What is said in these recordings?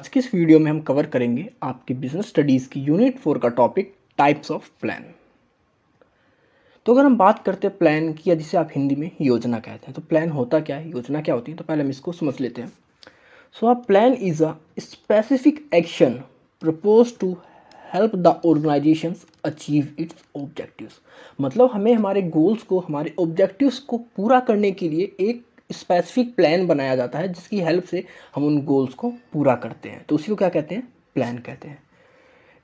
आज की इस वीडियो में हम कवर करेंगे आपकी बिजनेस स्टडीज़ की यूनिट 4 का टॉपिक टाइप्स ऑफ प्लान। तो अगर हम बात करते हैं प्लान की, या जिसे आप हिंदी में योजना कहते हैं, तो प्लान होता क्या है, योजना क्या होती है, तो पहले हम इसको समझ लेते हैं। So a plan is a specific action propose to help the organisations achieve its objectives. मतलब हमें हमारे गोल्स को, हमारे ऑब्जेक्टिव्स को पूरा करने के लिए एक स्पेसिफिक प्लान बनाया जाता है, जिसकी हेल्प से हम उन गोल्स को पूरा करते हैं। तो उसी को क्या कहते हैं, प्लान कहते हैं।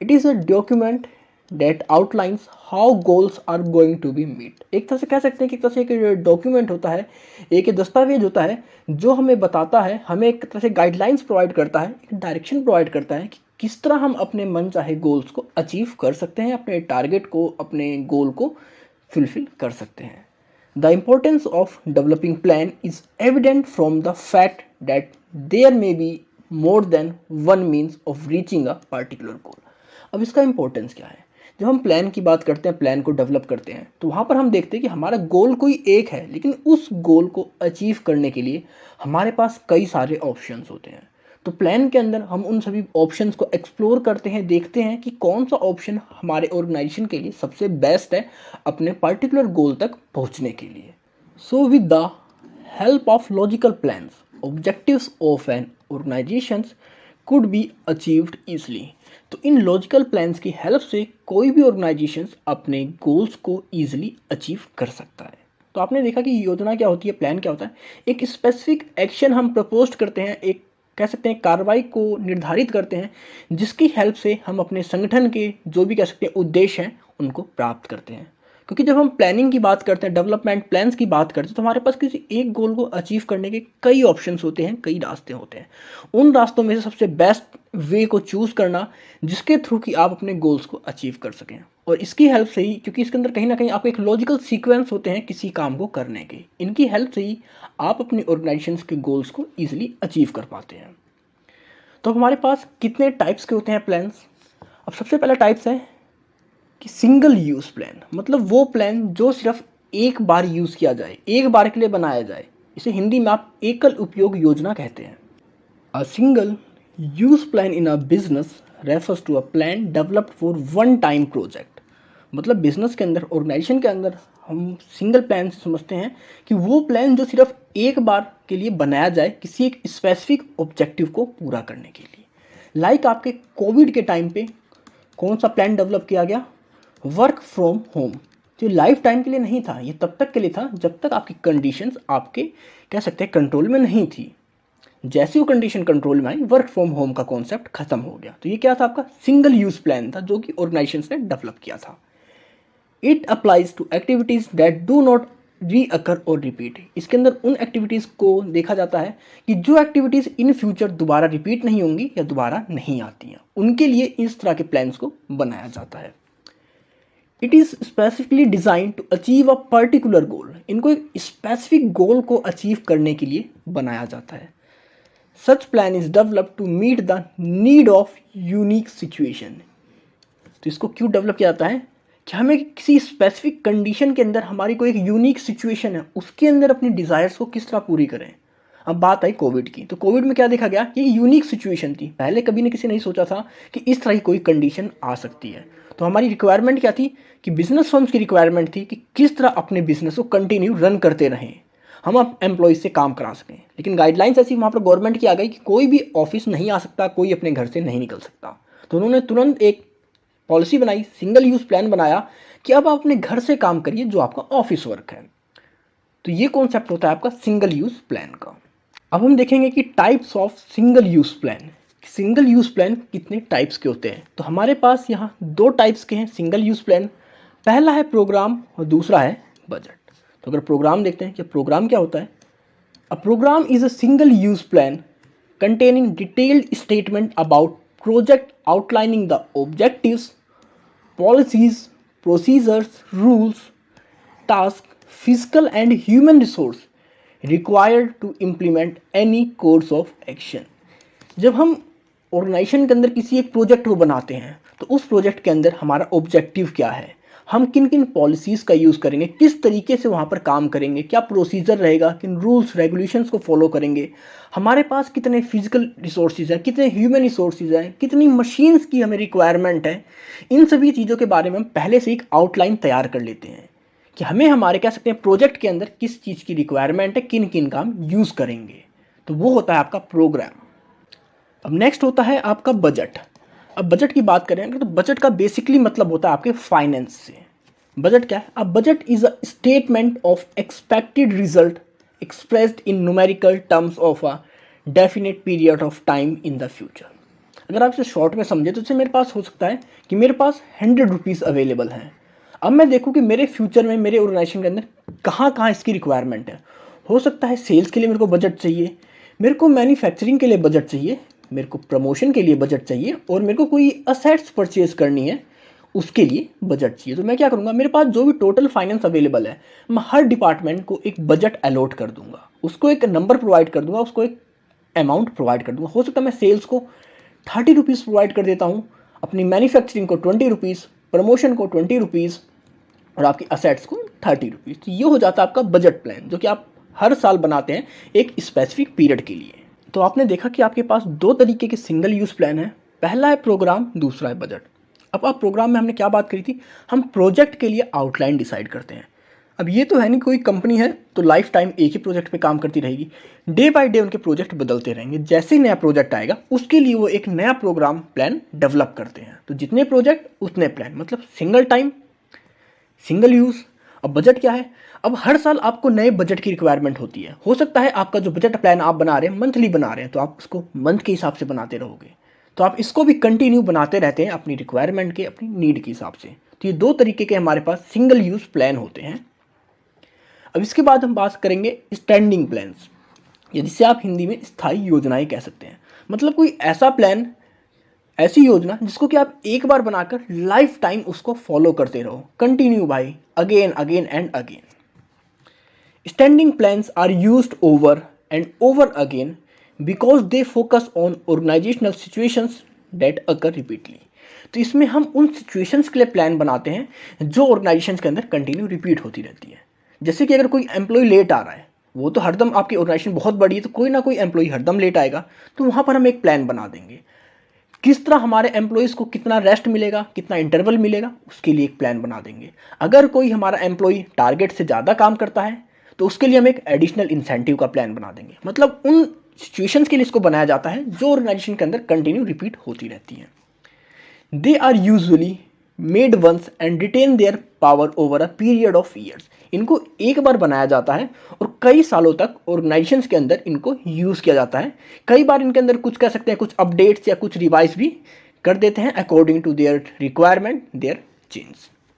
It is a document that outlines how goals are going to be meet. एक तरह से कह सकते हैं कि एक तरह से एक डॉक्यूमेंट होता है, एक दस्तावेज होता है जो हमें बताता है, हमें एक तरह से गाइडलाइंस प्रोवाइड करता है, एक डायरेक्शन प्रोवाइड करता है कि किस तरह हम अपने मन चाहे गोल्स को अचीव कर सकते हैं, अपने टारगेट को, अपने गोल को फुलफिल कर सकते हैं। The importance of developing plan is evident from the fact that there may be more than one means of reaching a particular goal. अब इसका इंपॉर्टेंस क्या है? जब हम प्लान की बात करते हैं, प्लान को डेवलप करते हैं, तो वहाँ पर हम देखते हैं कि हमारा गोल कोई एक है, लेकिन उस गोल को अचीव करने के लिए हमारे पास कई सारे ऑप्शंस होते हैं। तो प्लान के अंदर हम उन सभी ऑप्शंस को एक्सप्लोर करते हैं, देखते हैं कि कौन सा ऑप्शन हमारे ऑर्गेनाइजेशन के लिए सबसे बेस्ट है अपने पर्टिकुलर गोल तक पहुंचने के लिए। So with the help of logical plans, objectives of an organisations could be achieved easily. तो इन लॉजिकल प्लान्स की हेल्प से कोई भी ऑर्गेनाइजेशंस अपने गोल्स को ईजिली अचीव कर सकता है। तो आपने देखा कि योजना क्या होती है, प्लान क्या होता है। एक स्पेसिफिक एक्शन हम प्रपोज करते हैं, एक कह सकते हैं कार्रवाई को निर्धारित करते हैं, जिसकी हेल्प से हम अपने संगठन के जो भी कह सकते हैं उद्देश्य हैं उनको प्राप्त करते हैं। क्योंकि जब हम प्लानिंग की बात करते हैं, डेवलपमेंट प्लान्स की बात करते हैं, तो हमारे पास किसी एक गोल को अचीव करने के कई ऑप्शंस होते हैं, कई रास्ते होते हैं। उन रास्तों में से सबसे बेस्ट वे को चूज़ करना जिसके थ्रू कि आप अपने गोल्स को अचीव कर सकें। और इसकी हेल्प से ही, क्योंकि इसके अंदर कहीं ना कहीं आपको एक लॉजिकल सीक्वेंस होते हैं किसी काम को करने के, इनकी हेल्प से ही आप अपनी ऑर्गेनाइजेशन के गोल्स को ईजिली अचीव कर पाते हैं। तो हमारे पास कितने टाइप्स के होते हैं प्लान्स। अब सबसे पहला टाइप्स है कि सिंगल यूज़ प्लान, मतलब वो प्लान जो सिर्फ एक बार यूज़ किया जाए, एक बार के लिए बनाया जाए। इसे हिंदी में आप एकल उपयोग योजना कहते हैं। A single use plan in a business refers to a plan developed for one time project. मतलब बिजनेस के अंदर, ऑर्गेनाइजेशन के अंदर हम सिंगल प्लान से समझते हैं कि वो प्लान जो सिर्फ एक बार के लिए बनाया जाए किसी एक स्पेसिफिक ऑब्जेक्टिव को पूरा करने के लिए। लाइक आपके कोविड के टाइम पे कौन सा प्लान डेवलप किया गया, वर्क फ्रॉम होम। जो लाइफ टाइम के लिए नहीं था, ये तब तक के लिए था जब तक आपकी कंडीशंस आपके कह सकते हैं कंट्रोल में नहीं थी। जैसे वो कंडीशन कंट्रोल में आई, वर्क फ्रॉम होम का कॉन्सेप्ट खत्म हो गया। तो ये क्या था, आपका सिंगल यूज प्लान था जो कि ऑर्गेनाइजेशंस ने डेवलप किया था। It applies to activities that do not recur or repeat. इसके अंदर उन एक्टिविटीज़ को देखा जाता है कि जो एक्टिविटीज़ इन फ्यूचर दोबारा रिपीट नहीं होंगी या दोबारा नहीं आती हैं, उनके लिए इस तरह के प्लान्स को बनाया जाता है। It is specifically design to achieve a particular goal. इनको एक स्पेसिफिक गोल को अचीव करने के लिए बनाया जाता है। Such plan is develop to meet the need of unique situation. तो इसको क्यों डेवलप किया जाता है कि हमें किसी स्पेसिफिक कंडीशन के अंदर, हमारी कोई एक यूनिक सिचुएशन है, उसके अंदर अपनी डिज़ायर्स को किस तरह पूरी करें। अब बात आई कोविड की, तो कोविड में क्या देखा गया कि यूनिक सिचुएशन थी। पहले कभी न किसी नहीं सोचा था कि इस तरह की कोई कंडीशन आ सकती है। तो हमारी रिक्वायरमेंट क्या थी कि बिजनेस फर्म्स की रिक्वायरमेंट थी कि किस तरह अपने बिजनेस को कंटिन्यू रन करते रहें, हम अब एम्प्लॉयज़ से काम करा सकें। लेकिन गाइडलाइंस ऐसी वहाँ पर गवर्नमेंट की आ गई कि कोई भी ऑफिस नहीं आ सकता, कोई अपने घर से नहीं निकल सकता। तो उन्होंने तुरंत एक पॉलिसी बनाई, सिंगल यूज़ प्लान बनाया कि अब आप अपने घर से काम करिए जो आपका ऑफिस वर्क है। तो ये कॉन्सेप्ट होता है आपका सिंगल यूज़ प्लान का। अब हम देखेंगे कि types of single use plan. Single use plan कितने टाइप्स के होते हैं। तो हमारे पास यहाँ दो टाइप्स के हैं सिंगल यूज़ प्लान। पहला है प्रोग्राम और दूसरा है बजट। तो अगर प्रोग्राम देखते हैं कि प्रोग्राम क्या होता है। A programme is a single use plan containing detailed statement about project outlining the objectives, policies, procedures, rules, tasks, physical and human resource required to implement any course of action। जब हम organisation के अंदर किसी एक project को बनाते हैं, तो उस प्रोजेक्ट के अंदर हमारा ऑब्जेक्टिव क्या है, हम किन किन पॉलिसीज़ का यूज़ करेंगे, किस तरीके से वहाँ पर काम करेंगे, क्या प्रोसीजर रहेगा, किन रूल्स रेगुलेशंस को फॉलो करेंगे, हमारे पास कितने फिजिकल रिसोर्सेज हैं, कितने ह्यूमन रिसोर्सेज हैं, कितनी मशीन्स की हमें रिक्वायरमेंट है। इन सभी चीज़ों के बारे में हम पहले से एक आउटलाइन तैयार कर लेते हैं कि हमें हमारे कह सकते हैं प्रोजेक्ट के अंदर किस चीज़ की रिक्वायरमेंट है, किन किन का हम यूज़ करेंगे। तो वो होता है आपका प्रोग्राम। अब नेक्स्ट होता है आपका बजट। अब बजट की बात करें तो बजट का बेसिकली मतलब होता है आपके फाइनेंस से। बजट क्या है? अब budget is a statement of expected result expressed in numerical terms of a definite period of time in the future. अगर आप इसे शॉर्ट में समझे तो इससे मेरे पास हो सकता है कि मेरे पास 100 रुपीज़ अवेलेबल हैं। अब मैं देखूँ कि मेरे फ्यूचर में मेरे ऑर्गेनाइजेशन के अंदर कहाँ कहाँ इसकी रिक्वायरमेंट है। हो सकता है सेल्स के लिए मेरे को बजट चाहिए, मेरे को मैन्युफैक्चरिंग के लिए बजट चाहिए, मेरे को प्रमोशन के लिए बजट चाहिए, और मेरे को कोई असेट्स परचेज करनी है उसके लिए बजट चाहिए। तो मैं क्या करूँगा, मेरे पास जो भी टोटल फाइनेंस अवेलेबल है मैं हर डिपार्टमेंट को एक बजट अलॉट कर दूंगा, उसको एक नंबर प्रोवाइड कर दूंगा, उसको एक अमाउंट प्रोवाइड कर दूंगा। हो सकता है मैं सेल्स को 30 रुपीज़ प्रोवाइड कर देता हूँ, अपनी मैन्युफैक्चरिंग को 20 रुपीज़, प्रमोशन को 20 रुपीज़ और आपकी असेट्स को 30 रुपीज़। तो ये हो जाता है आपका बजट प्लान, जो कि आप हर साल बनाते हैं एक स्पेसिफिक पीरियड के लिए। तो आपने देखा कि आपके पास दो तरीके के सिंगल यूज़ प्लान है, पहला है प्रोग्राम, दूसरा है बजट। अब आप प्रोग्राम में हमने क्या बात करी थी, हम प्रोजेक्ट के लिए आउटलाइन डिसाइड करते हैं। अब ये तो है नहीं कोई कंपनी है तो लाइफ टाइम एक ही प्रोजेक्ट पे काम करती रहेगी, डे बाय डे उनके प्रोजेक्ट बदलते रहेंगे। जैसे ही नया प्रोजेक्ट आएगा उसके लिए वो एक नया प्रोग्राम प्लान डेवलप करते हैं। तो जितने प्रोजेक्ट उतने प्लान, मतलब सिंगल टाइम सिंगल यूज़। अब बजट क्या है, अब हर साल आपको नए बजट की रिक्वायरमेंट होती है। हो सकता है आपका जो बजट प्लान आप बना रहे हैं मंथली बना रहे हैं, तो आप उसको मंथ के हिसाब से बनाते रहोगे, तो आप इसको भी कंटिन्यू बनाते रहते हैं अपनी रिक्वायरमेंट के, अपनी नीड के हिसाब से। तो ये दो तरीके के हमारे पास सिंगल यूज़ प्लान होते हैं। अब इसके बाद हम बात करेंगे स्टैंडिंग प्लान्स, जिसे आप हिंदी में स्थायी योजनाएं कह सकते हैं। मतलब कोई ऐसा प्लान, ऐसी योजना जिसको कि आप एक बार बनाकर लाइफ टाइम उसको फॉलो करते रहो, continue by again again and again. Standing plans are used over and over again because they focus on organisational situations that occur repeatedly. तो इसमें हम उन सिचुएशंस के लिए प्लान बनाते हैं जो ऑर्गेनाइजेशन के अंदर कंटिन्यू रिपीट होती रहती है। जैसे कि अगर कोई एम्प्लॉय लेट आ रहा है, वो तो हरदम, आपकी ऑर्गेनाइजेशन बहुत बड़ी है तो कोई ना कोई एम्प्लॉय हरदम लेट आएगा, तो वहाँ पर हम एक प्लान बना देंगे किस तरह हमारे एम्प्लॉयज़ को कितना रेस्ट मिलेगा, कितना इंटरवल मिलेगा, उसके लिए एक प्लान बना देंगे। अगर कोई हमारा एम्प्लॉय टारगेट से ज़्यादा काम करता है तो उसके लिए हम एक एडिशनल इंसेंटिव का प्लान बना देंगे। मतलब उन सिचुएशंस के लिए इसको बनाया जाता है जो ऑर्गेनाइजेशन के अंदर कंटिन्यू रिपीट होती रहती हैं। They are usually made once and retain their power over a period of years. इनको एक बार बनाया जाता है और कई सालों तक ऑर्गेनाइजेशंस के अंदर इनको यूज़ किया जाता है। कई बार इनके अंदर कुछ कह सकते हैं कुछ अपडेट्स या कुछ रिवाइज भी कर देते हैं according to their requirement, their change.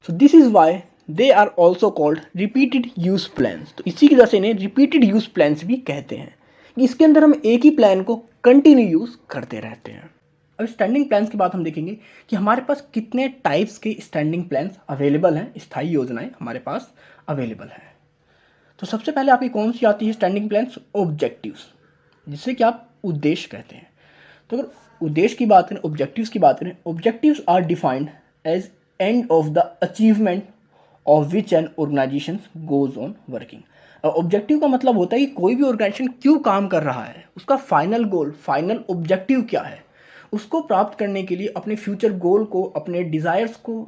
So this is why they are also called repeated use plans. तो इसी की वजह से इन्हें रिपीटेड यूज प्लान्स भी कहते हैं कि इसके अंदर हम एक ही प्लान को कंटिन्यू यूज़ करते रहते हैं। अब स्टैंडिंग प्लान्स की बात हम देखेंगे कि हमारे पास कितने टाइप्स के स्टैंडिंग प्लान्स अवेलेबल हैं, स्थायी योजनाएं हमारे पास अवेलेबल हैं। तो सबसे पहले आपकी कौन सी आती है स्टैंडिंग प्लान्स? ऑब्जेक्टिव्स, जिससे कि आप उद्देश्य कहते हैं। तो अगर उद्देश्य की बात करें, ऑब्जेक्टिव्स की बात करें, objectives are defined as end of the achievement of which an organisation goes on working. Objective का मतलब होता है कि कोई भी ऑर्गेनाइजेशन क्यों काम कर रहा है, उसका फाइनल गोल, फाइनल ऑब्जेक्टिव क्या है। उसको प्राप्त करने के लिए, अपने फ्यूचर गोल को, अपने डिज़ायर्स को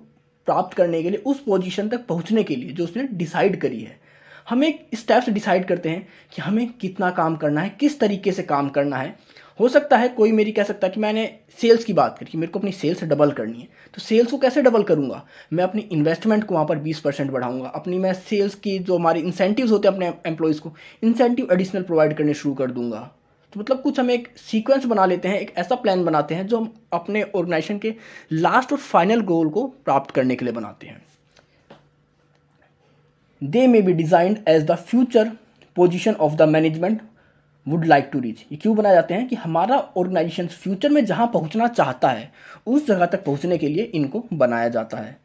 प्राप्त करने के लिए, उस पोजीशन तक पहुंचने के लिए जो उसने डिसाइड करी है, हम एक स्टेप्स डिसाइड करते हैं कि हमें कितना काम करना है, किस तरीके से काम करना है। हो सकता है कोई मेरी कह सकता है कि मैंने सेल्स की बात करी कि मेरे को अपनी सेल्स डबल करनी है, तो सेल्स को कैसे डबल करूंगा? मैं अपनी इन्वेस्टमेंट को वहाँ पर 20% बढ़ाऊंगा, अपनी मैं सेल्स की जो हमारी इंसेंटिव्स होते हैं अपने एम्प्लॉयज़ को, इंसेंटिव एडिशनल प्रोवाइड करने शुरू कर दूंगा। तो मतलब कुछ हम एक सीक्वेंस बना लेते हैं, एक ऐसा प्लान बनाते हैं जो हम अपने ऑर्गेनाइजेशन के लास्ट और फाइनल गोल को प्राप्त करने के लिए बनाते हैं। They may be designed as the future position of the management would like to reach. ये क्यों बनाए जाते हैं कि हमारा ऑर्गेनाइजेशन फ्यूचर में जहाँ पहुँचना चाहता है उस जगह तक पहुँचने के लिए इनको बनाया जाता है।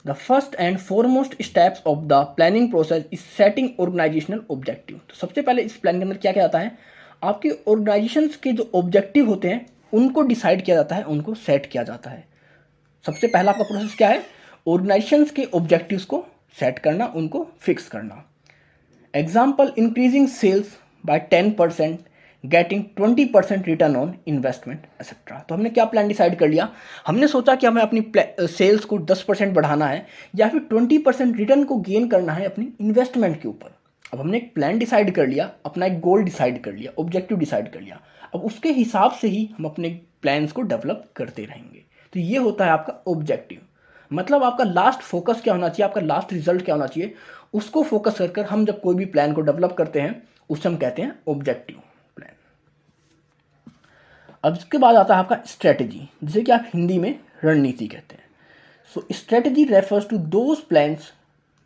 The first and foremost steps of the planning process is setting organisational objective. तो सबसे पहले इस प्लान के अंदर क्या जाता है, आपके ऑर्गेनाइजेशंस के जो ऑब्जेक्टिव होते हैं उनको डिसाइड किया जाता है, उनको सेट किया जाता है। सबसे पहला आपका प्रोसेस क्या है, ऑर्गेनाइजेशंस के ऑब्जेक्टिव्स को सेट करना, उनको फिक्स करना। Example, increasing sales by 10%, getting 20% return on investment etcetera. तो हमने क्या प्लान डिसाइड कर लिया, हमने सोचा कि हमें अपनी सेल्स को 10% बढ़ाना है या फिर 20% रिटर्न को गेन करना है अपनी इन्वेस्टमेंट के ऊपर। अब हमने एक प्लान डिसाइड कर लिया, अपना एक गोल डिसाइड कर लिया, ऑब्जेक्टिव डिसाइड कर लिया। अब उसके हिसाब से ही हम अपने प्लान्स को डेवलप करते रहेंगे। तो ये होता है आपका ऑब्जेक्टिव। मतलब आपका लास्ट फोकस क्या होना चाहिए, आपका लास्ट रिजल्ट क्या होना चाहिए, उसको फोकस कर हम जब कोई भी प्लान को डेवलप करते हैं उसे हम कहते हैं ऑब्जेक्टिव प्लान। अब इसके बाद आता है आपका स्ट्रेटजी, जिसे कि आप हिंदी में रणनीति कहते हैं। So strategy refers to those plans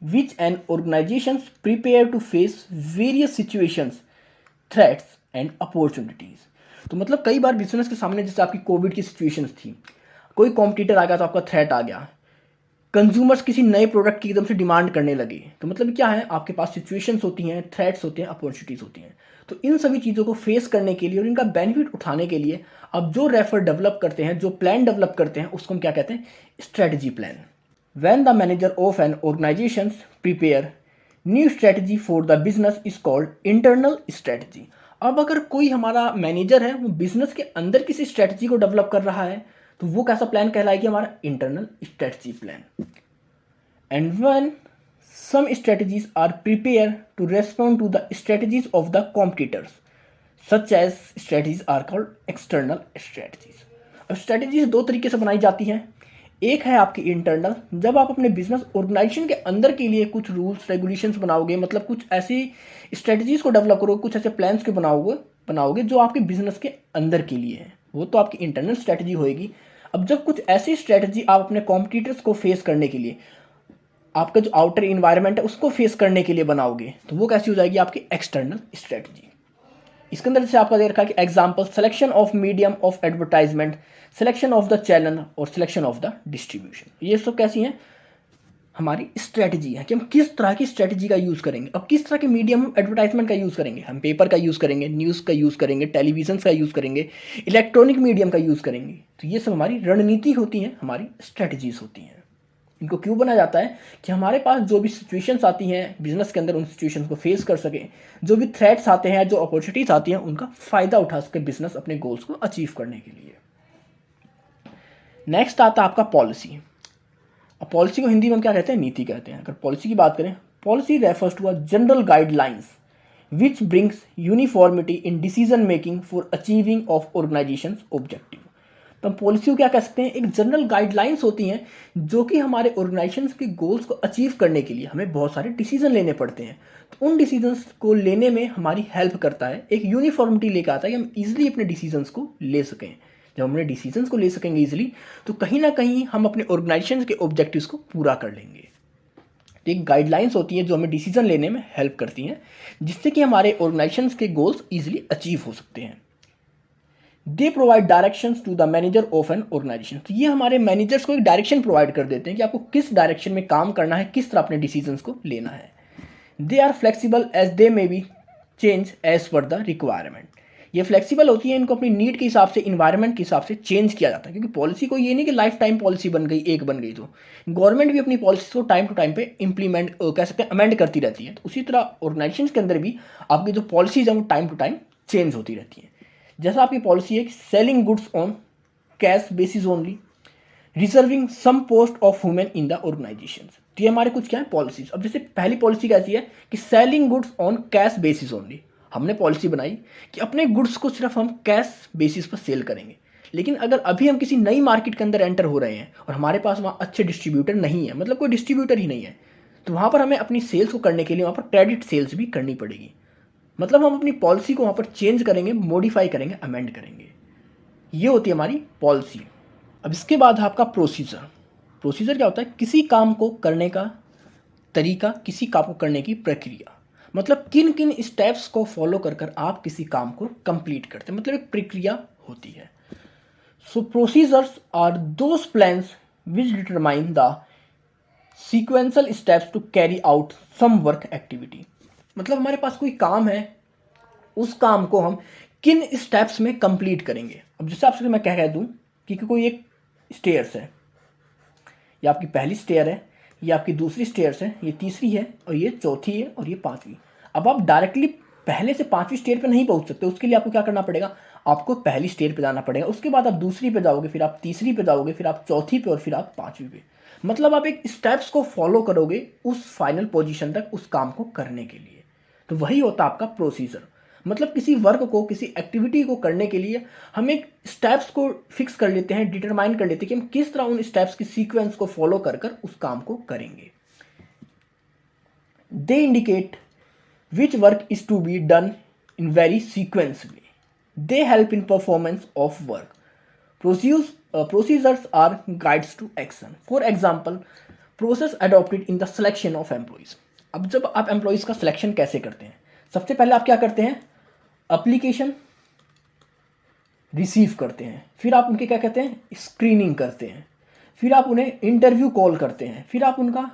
which an organizations prepare to face various situations, threats and opportunities। तो मतलब कई बार बिजनेस के सामने, जैसे आपकी कोविड की सिचुएशंस थी, कोई कॉम्पिटिटर आ गया तो आपका थ्रेट आ गया, कंज्यूमर्स किसी नए प्रोडक्ट की एकदम से डिमांड करने लगे। तो मतलब क्या है, आपके पास सिचुएशंस होती हैं, थ्रेट्स होते हैं, अपॉर्चुनिटीज़ होती हैं। तो इन सभी चीज़ों को फेस करने के लिए और इनका बेनिफिट उठाने के लिए अब जो रेफर डेवलप करते हैं, जो प्लान डेवलप करते हैं, उसको हम क्या कहते हैं, strategy plan. When the manager of an organization prepare new strategy for the business is called internal strategy। अब अगर कोई हमारा मैनेजर है, वो बिजनेस के अंदर किसी स्ट्रेटजी को डेवलप कर रहा है, तो वो कैसा प्लान कहलाएगी, हमारा internal strategy plan. And when some strategies are prepare to respond to the strategies of the competitors such as strategies are called external strategies. अब स्ट्रेटजीज दो तरीके से बनाई जाती हैं। एक है आपकी इंटरनल, जब आप अपने बिजनेस ऑर्गेनाइजेशन के अंदर के लिए कुछ रूल्स रेगुलेशंस बनाओगे, मतलब कुछ ऐसी स्ट्रेटजीज को डेवलप करोगे, कुछ ऐसे प्लान्स को बनाओगे जो आपके बिजनेस के अंदर के लिए है, वो तो आपकी इंटरनल स्ट्रेटजी होएगी। अब जब कुछ ऐसी स्ट्रेटजी आप अपने कॉम्पिटिटर्स को फेस करने के लिए, आपका जो आउटर इन्वायरमेंट है उसको फेस करने के लिए बनाओगे, तो वो कैसी हो जाएगी, आपकी एक्सटर्नल स्ट्रेटजी। इसके अंदर जैसे आपका दे रखा है कि example, selection of medium of advertisement, selection of the channel और सिलेक्शन ऑफ द डिस्ट्रीब्यूशन। ये सब कैसी हैं, हमारी स्ट्रेटजी है कि हम किस तरह की स्ट्रेटजी का यूज़ करेंगे। अब किस तरह के मीडियम एडवर्टाइजमेंट का यूज़ करेंगे, हम पेपर का यूज़ करेंगे, न्यूज़ का यूज़ करेंगे, टेलीविजन का यूज़ करेंगे, इलेक्ट्रॉनिक मीडियम का यूज़ करेंगे। तो ये सब हमारी रणनीति होती हैं, हमारी स्ट्रेटजीज होती हैं। इनको क्यों बना जाता है, कि हमारे पास जो भी सिचुएशंस आती हैं बिजनेस के अंदर, उन सिचुएशंस को फेस कर सकें, जो भी थ्रेट्स आते हैं, जो अपॉर्चुनिटीज आती हैं, उनका फ़ायदा उठा सके बिजनेस अपने गोल्स को अचीव करने के लिए। नेक्स्ट आता है आपका पॉलिसी। अब पॉलिसी को हिंदी में हम क्या कहते हैं, नीति कहते हैं। अगर पॉलिसी की बात करें, policy refers to a general guidelines which brings uniformity in decision making for achieving of organisation objective. तो हम पॉलिसी को क्या कह सकते हैं, एक जनरल गाइडलाइंस होती हैं जो कि हमारे ऑर्गेनाइजेशन के गोल्स को अचीव करने के लिए हमें बहुत सारे डिसीजन लेने पड़ते हैं। तो उन डिसीजंस को लेने में हमारी हेल्प करता है, एक यूनिफॉर्मिटी लेकर आता है कि हम ईजिली अपने डिसीजंस को ले सकें। जब हम अपने डिसीजंस को ले सकेंगे ईजिली, तो कहीं ना कहीं हम अपने ऑर्गेनाइजेशन के ऑब्जेक्टिव्स को पूरा कर लेंगे। तो एक गाइडलाइंस होती है जो हमें डिसीजन लेने में हेल्प करती हैं, जिससे कि हमारे ऑर्गेनाइजेशन के गोल्स ईजिली अचीव हो सकते हैं। They provide directions to the manager of an organisation. तो ये हमारे मैनेजर्स को एक डायरेक्शन प्रोवाइड कर देते हैं कि आपको किस डायरेक्शन में काम करना है, किस तरह अपने डिसीजंस को लेना है। They are flexible as they may be change as per the requirement. ये फ्लेक्सिबल होती है, इनको अपनी नीड के हिसाब से, इन्वायरमेंट के हिसाब से चेंज किया जाता है। क्योंकि पॉलिसी को ये नहीं कि लाइफ टाइम पॉलिसी बन गई, एक बन गई, तो गवर्नमेंट भी अपनी पॉलिसी को टाइम टू टाइम पे इंप्लीमेंट कह सकते हैं अमेंड करती रहती है। तो उसी तरह ऑर्गेनाइजेशन के अंदर भी आपकी जो पॉलिसीज हैं वो टाइम टू टाइम चेंज होती रहती है। जैसा आपकी पॉलिसी है कि selling goods on cash basis only, reserving some post of women in the organisation. तो ये हमारे कुछ क्या है पॉलिसीज। अब जैसे पहली पॉलिसी कैसी है कि selling goods on cash basis only. हमने पॉलिसी बनाई कि अपने गुड्स को सिर्फ हम कैश बेसिस पर सेल करेंगे। लेकिन अगर अभी हम किसी नई मार्केट के अंदर एंटर हो रहे हैं और हमारे पास वहाँ अच्छे डिस्ट्रीब्यूटर नहीं है, मतलब कोई डिस्ट्रीब्यूटर ही नहीं है, तो वहाँ पर हमें अपनी सेल्स को करने के लिए वहाँ पर क्रेडिट सेल्स भी करनी पड़ेगी। मतलब हम अपनी पॉलिसी को वहाँ पर चेंज करेंगे, मॉडिफाई करेंगे, अमेंड करेंगे। ये होती है हमारी पॉलिसी। अब इसके बाद है आपका प्रोसीजर। प्रोसीजर क्या होता है, किसी काम को करने का तरीका, किसी काम को करने की प्रक्रिया। मतलब किन किन स्टेप्स को फॉलो कर कर आप किसी काम को कंप्लीट करते हैं, मतलब एक प्रक्रिया होती है। So procedures are those plans which determine the sequential steps to carry out some work activity. मतलब हमारे पास कोई काम है, उस काम को हम किन स्टेप्स में कंप्लीट करेंगे। अब जैसे आपसे मैं कह दूं कि कोई एक स्टेयर्स है, ये आपकी पहली स्टेयर है, ये आपकी दूसरी स्टेयर्स है, ये तीसरी है और ये चौथी है और ये पांचवी। अब आप डायरेक्टली पहले से पांचवी स्टेयर पे नहीं पहुंच सकते, उसके लिए आपको क्या करना पड़ेगा, आपको पहली स्टेयर पे जाना पड़ेगा, उसके बाद आप दूसरी पे जाओगे, फिर आप तीसरी पे जाओगे, फिर आप चौथी पे और फिर आप पांचवी पे। मतलब आप एक स्टेप्स को फॉलो करोगे उस फाइनल पोजीशन तक उस काम को करने के लिए। तो वही होता है आपका प्रोसीजर। मतलब किसी वर्क को, किसी एक्टिविटी को करने के लिए हम एक स्टेप्स को फिक्स कर लेते हैं, डिटरमाइन कर लेते हैं कि हम किस तरह उन स्टेप्स की सीक्वेंस को फॉलो कर कर उस काम को करेंगे। They indicate which work is to be done in very sequence way. They help in performance of work. Procedures are guides to action. For example, process adopted in the selection of employees. अब जब आप employees का selection कैसे करते हैं, सबसे पहले आप क्या करते हैं, एप्लीकेशन रिसीव करते हैं, फिर आप उनके क्या कहते हैं, स्क्रीनिंग करते हैं, फिर आप उन्हें इंटरव्यू कॉल करते हैं, फिर आप उनका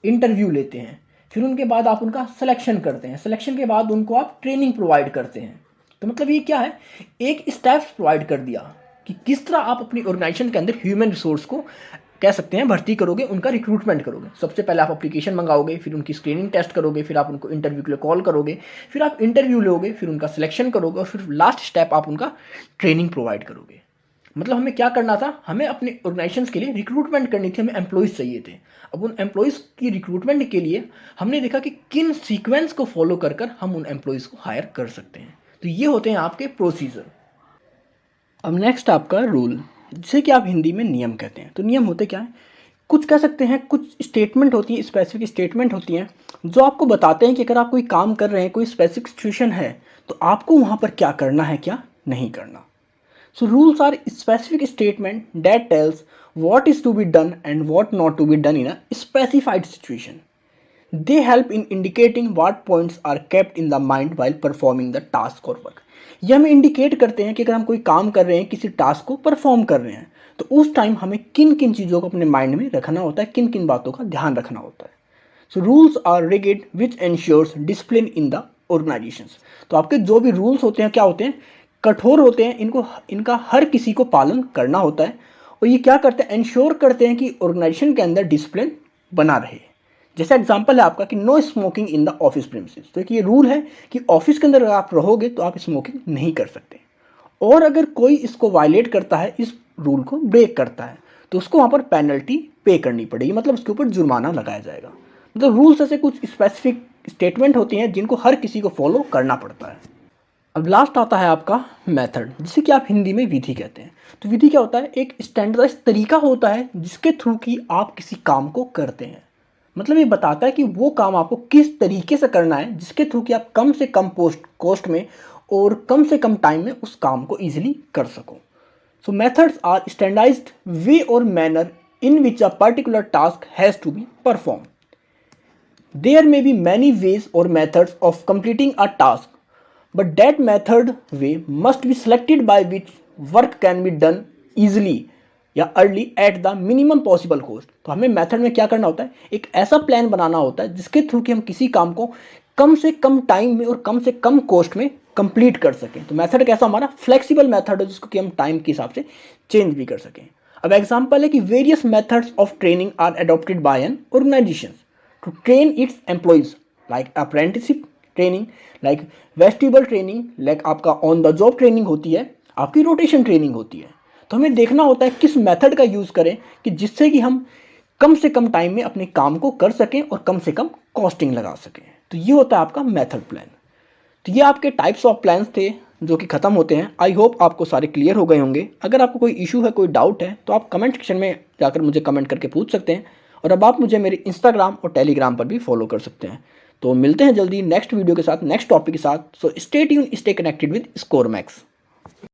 इंटरव्यू लेते हैं, फिर उनके बाद आप उनका सिलेक्शन करते हैं, सिलेक्शन के बाद उनको आप ट्रेनिंग प्रोवाइड करते हैं। तो मतलब ये क्या है, एक स्टेप्स प्रोवाइड कर दिया कि किस तरह आप अपनी ऑर्गेनाइजेशन के अंदर ह्यूमन रिसोर्स को कह सकते हैं भर्ती करोगे, उनका रिक्रूटमेंट करोगे। सबसे पहले आप एप्लीकेशन मंगाओगे, फिर उनकी स्क्रीनिंग टेस्ट करोगे, फिर आप उनको इंटरव्यू के लिए कॉल करोगे, फिर आप इंटरव्यू लोगे, फिर उनका सिलेक्शन करोगे और फिर लास्ट स्टेप आप उनका ट्रेनिंग प्रोवाइड करोगे। मतलब हमें क्या करना था, हमें अपने ऑर्गेनाइजेशन के लिए रिक्रूटमेंट करनी थी, हमें एम्प्लॉयज़ चाहिए थे। अब उन एम्प्लॉयज़ की रिक्रूटमेंट के लिए हमने देखा कि किन सीक्वेंस को फॉलो कर कर हम उन एम्प्लॉयज़ को हायर कर सकते हैं। तो ये होते हैं आपके प्रोसीजर। अब नेक्स्ट आपका रूल, जिसे कि आप हिंदी में नियम कहते हैं। तो नियम होते क्या है, कुछ कह सकते हैं, कुछ स्टेटमेंट होती है, स्पेसिफिक स्टेटमेंट होती हैं जो आपको बताते हैं कि अगर आप कोई काम कर रहे हैं, कोई स्पेसिफिक सिचुएशन है, तो आपको वहाँ पर क्या करना है, क्या नहीं करना। So rules are specific statement that tells what is to be done and what not to be done in a specified situation. They help in indicating what points are kept in the mind while performing the task और work. ये हमें indicate करते हैं कि अगर हम कोई काम कर रहे हैं, किसी टास्क को परफॉर्म कर रहे हैं, तो उस टाइम हमें किन किन चीज़ों को अपने माइंड में रखना होता है, किन किन बातों का ध्यान रखना होता है। So rules are rigid which ensures discipline in the organisations. तो आपके जो भी रूल्स होते हैं क्या होते हैं, कठोर होते हैं, इनका हर किसी को पालन करना होता है। और ये क्या करते हैं, एंश्योर करते हैं कि ऑर्गेनाइजेशन के अंदर डिसिप्लिन बना रहे। जैसे एग्जांपल है आपका कि no smoking in the office premises. तो एक ये रूल है कि ऑफिस के अंदर अगर आप रहोगे तो आप स्मोकिंग नहीं कर सकते, और अगर कोई इसको वायलेट करता है, इस रूल को ब्रेक करता है, तो उसको वहाँ पर पेनल्टी पे करनी पड़ेगी, मतलब उसके ऊपर जुर्माना लगाया जाएगा। मतलब रूल्स ऐसे कुछ स्पेसिफिक स्टेटमेंट होती हैं जिनको हर किसी को फॉलो करना पड़ता है। अब लास्ट आता है आपका मेथड, जिसे कि आप हिंदी में विधि कहते हैं। तो विधि क्या होता है, एक स्टैंडर्डाइज तरीका होता है जिसके थ्रू कि आप किसी काम को करते हैं। मतलब ये बताता है कि वो काम आपको किस तरीके से करना है जिसके थ्रू कि आप कम से कम कॉस्ट में और कम से कम टाइम में उस काम को ईजिली कर सको। So methods are standardised way or manner in which a particular task has to be perform. There may be many ways or methods of completing a task, but that method way must be selected by which work can be done easily या early at the minimum possible cost. तो हमें method में क्या करना होता है, एक ऐसा प्लान बनाना होता है जिसके थ्रू कि हम किसी काम को कम से कम टाइम में और कम से कम कॉस्ट में कंप्लीट कर सकें। तो मेथड कैसा, हमारा फ्लेक्सिबल मेथड है जिसको कि हम टाइम के हिसाब से चेंज भी कर सकें। अब एग्जांपल है कि various methods of training are adopted by an organisation to train its employees, like apprenticeship training, like vestibule training, like आपका ऑन द जॉब ट्रेनिंग होती है, आपकी रोटेशन ट्रेनिंग होती है। तो हमें देखना होता है किस मेथड का यूज़ करें कि जिससे कि हम कम से कम टाइम में अपने काम को कर सकें और कम से कम कॉस्टिंग लगा सकें। तो ये होता है आपका मेथड प्लान। तो ये आपके टाइप्स ऑफ प्लान्स थे जो कि ख़त्म होते हैं। आई होप आपको सारे क्लियर हो गए होंगे। अगर आपको कोई इशू है, कोई डाउट है, तो आप कमेंट सेक्शन में जाकर मुझे कमेंट करके पूछ सकते हैं। और अब आप मुझे मेरे इंस्टाग्राम और टेलीग्राम पर भी फॉलो कर सकते हैं। तो मिलते हैं जल्दी नेक्स्ट वीडियो के साथ, नेक्स्ट टॉपिक के साथ। So stay tune, stay connected with score max.